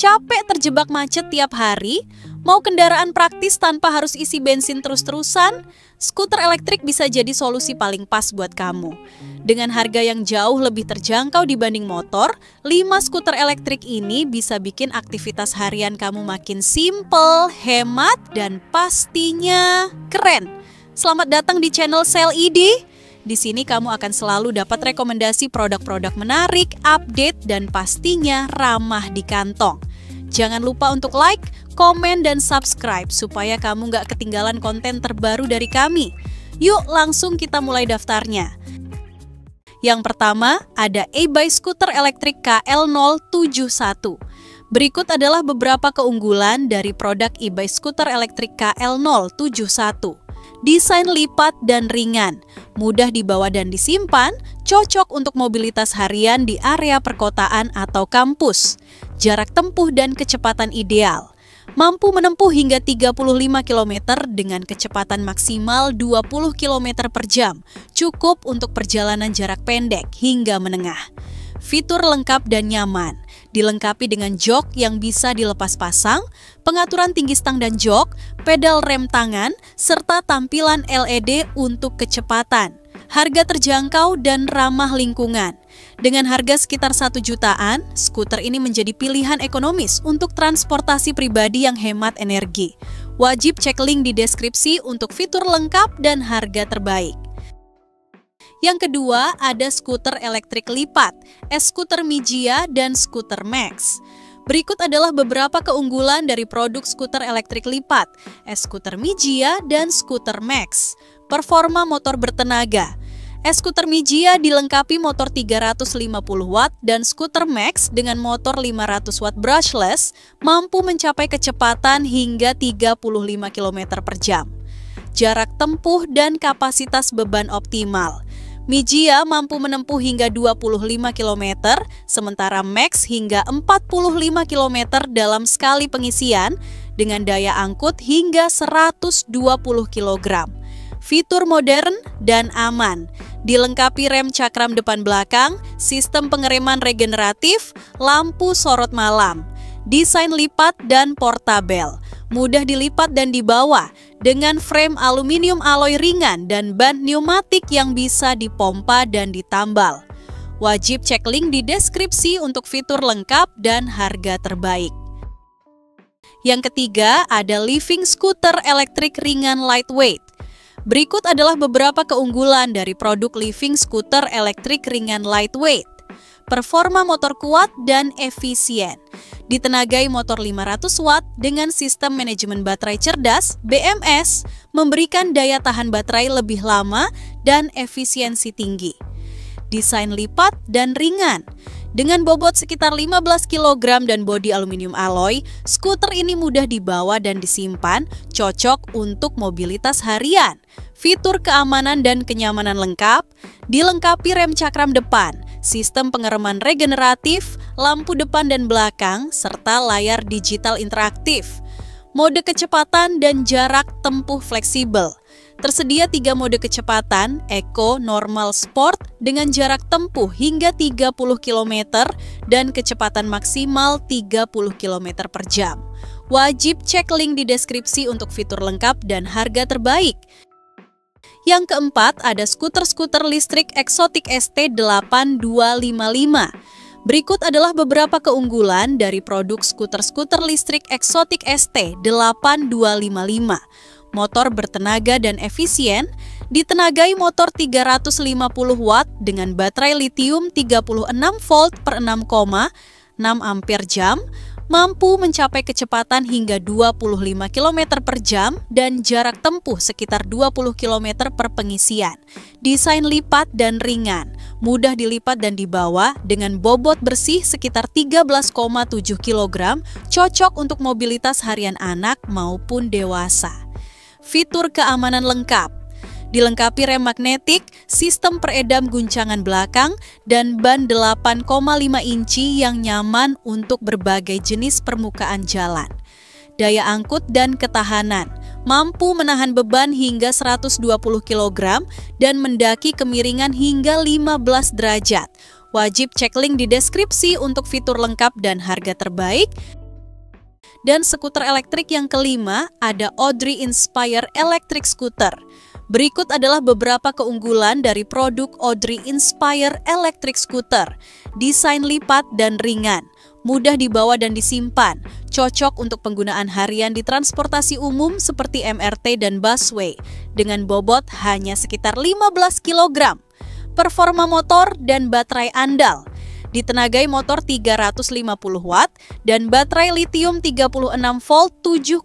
Capek terjebak macet tiap hari? Mau kendaraan praktis tanpa harus isi bensin terus-terusan? Skuter elektrik bisa jadi solusi paling pas buat kamu. Dengan harga yang jauh lebih terjangkau dibanding motor, 5 skuter elektrik ini bisa bikin aktivitas harian kamu makin simple, hemat, dan pastinya keren. Selamat datang di channel SellID. Di sini kamu akan selalu dapat rekomendasi produk-produk menarik, update, dan pastinya ramah di kantong. Jangan lupa untuk like, komen, dan subscribe supaya kamu nggak ketinggalan konten terbaru dari kami. Yuk langsung kita mulai daftarnya. Yang pertama ada e-bike skuter elektrik KL071. Berikut adalah beberapa keunggulan dari produk e-bike skuter elektrik KL071. Desain lipat dan ringan, mudah dibawa dan disimpan, cocok untuk mobilitas harian di area perkotaan atau kampus. Jarak tempuh dan kecepatan ideal. Mampu menempuh hingga 35 km dengan kecepatan maksimal 20 km per jam. Cukup untuk perjalanan jarak pendek hingga menengah. Fitur lengkap dan nyaman. Dilengkapi dengan jok yang bisa dilepas pasang, pengaturan tinggi stang dan jok, pedal rem tangan, serta tampilan LED untuk kecepatan. Harga terjangkau dan ramah lingkungan. Dengan harga sekitar 1 jutaan, skuter ini menjadi pilihan ekonomis untuk transportasi pribadi yang hemat energi. Wajib cek link di deskripsi untuk fitur lengkap dan harga terbaik. Yang kedua, ada skuter elektrik lipat, e-skuter Mijia dan skuter Max. Berikut adalah beberapa keunggulan dari produk skuter elektrik lipat, e-skuter Mijia dan skuter Max. Performa motor bertenaga. E-skuter Mijia dilengkapi motor 350 watt dan skuter Max dengan motor 500 watt brushless mampu mencapai kecepatan hingga 35 km per jam. Jarak tempuh dan kapasitas beban optimal. Mijia mampu menempuh hingga 25 km, sementara Max hingga 45 km dalam sekali pengisian dengan daya angkut hingga 120 kg. Fitur modern dan aman, dilengkapi rem cakram depan belakang, sistem pengereman regeneratif, lampu sorot malam, desain lipat dan portabel, mudah dilipat dan dibawa, dengan frame aluminium alloy ringan dan ban pneumatik yang bisa dipompa dan ditambal. Wajib cek link di deskripsi untuk fitur lengkap dan harga terbaik. Yang ketiga ada Living Scooter elektrik ringan lightweight. Berikut adalah beberapa keunggulan dari produk Living Scooter elektrik ringan lightweight. Performa motor kuat dan efisien. Ditenagai motor 500 watt dengan sistem manajemen baterai cerdas (BMS), memberikan daya tahan baterai lebih lama dan efisiensi tinggi. Desain lipat dan ringan. Dengan bobot sekitar 15 kg dan bodi aluminium alloy, skuter ini mudah dibawa dan disimpan, cocok untuk mobilitas harian. Fitur keamanan dan kenyamanan lengkap, dilengkapi rem cakram depan, sistem pengereman regeneratif, lampu depan dan belakang, serta layar digital interaktif. Mode kecepatan dan jarak tempuh fleksibel. Tersedia 3 mode kecepatan, Eco, Normal, Sport dengan jarak tempuh hingga 30 km dan kecepatan maksimal 30 km per jam. Wajib cek link di deskripsi untuk fitur lengkap dan harga terbaik. Yang keempat ada skuter-skuter listrik Exotic ST8255. Berikut adalah beberapa keunggulan dari produk skuter-skuter listrik Exotic ST8255. Motor bertenaga dan efisien, ditenagai motor 350 watt dengan baterai litium 36 volt per 6,6 ampere jam, mampu mencapai kecepatan hingga 25 km per jam dan jarak tempuh sekitar 20 km per pengisian. Desain lipat dan ringan, mudah dilipat dan dibawa dengan bobot bersih sekitar 13,7 kg, cocok untuk mobilitas harian anak maupun dewasa. Fitur keamanan lengkap. Dilengkapi rem magnetik, sistem peredam guncangan belakang, dan ban 8,5 inci yang nyaman untuk berbagai jenis permukaan jalan. Daya angkut dan ketahanan. Mampu menahan beban hingga 120 kg dan mendaki kemiringan hingga 15 derajat. Wajib cek link di deskripsi untuk fitur lengkap dan harga terbaik. Dan skuter elektrik yang kelima ada Audrey Inspire Electric Scooter. Berikut adalah beberapa keunggulan dari produk Audrey Inspire Electric Scooter. Desain lipat dan ringan, mudah dibawa dan disimpan, cocok untuk penggunaan harian di transportasi umum seperti MRT dan busway, dengan bobot hanya sekitar 15 kg. Performa motor dan baterai andal. Ditenagai motor 350 watt dan baterai litium 36 volt 7,8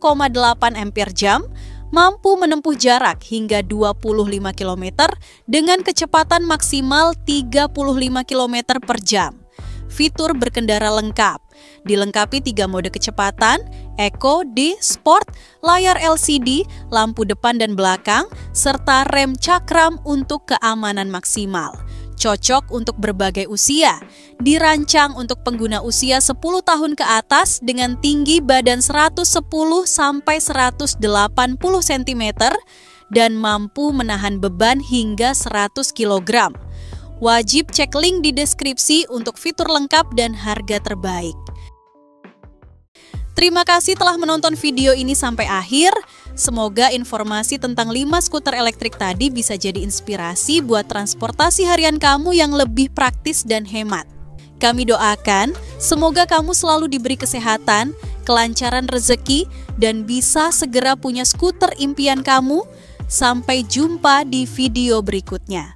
ampere jam, mampu menempuh jarak hingga 25 km dengan kecepatan maksimal 35 km per jam. Fitur berkendara lengkap, dilengkapi 3 mode kecepatan, Eco, D, Sport, layar LCD, lampu depan dan belakang, serta rem cakram untuk keamanan maksimal. Cocok untuk berbagai usia, dirancang untuk pengguna usia 10 tahun ke atas dengan tinggi badan 110–180 cm dan mampu menahan beban hingga 100 kg. Wajib cek link di deskripsi untuk fitur lengkap dan harga terbaik. Terima kasih telah menonton video ini sampai akhir. Semoga informasi tentang 5 skuter elektrik tadi bisa jadi inspirasi buat transportasi harian kamu yang lebih praktis dan hemat. Kami doakan semoga kamu selalu diberi kesehatan, kelancaran rezeki, dan bisa segera punya skuter impian kamu. Sampai jumpa di video berikutnya.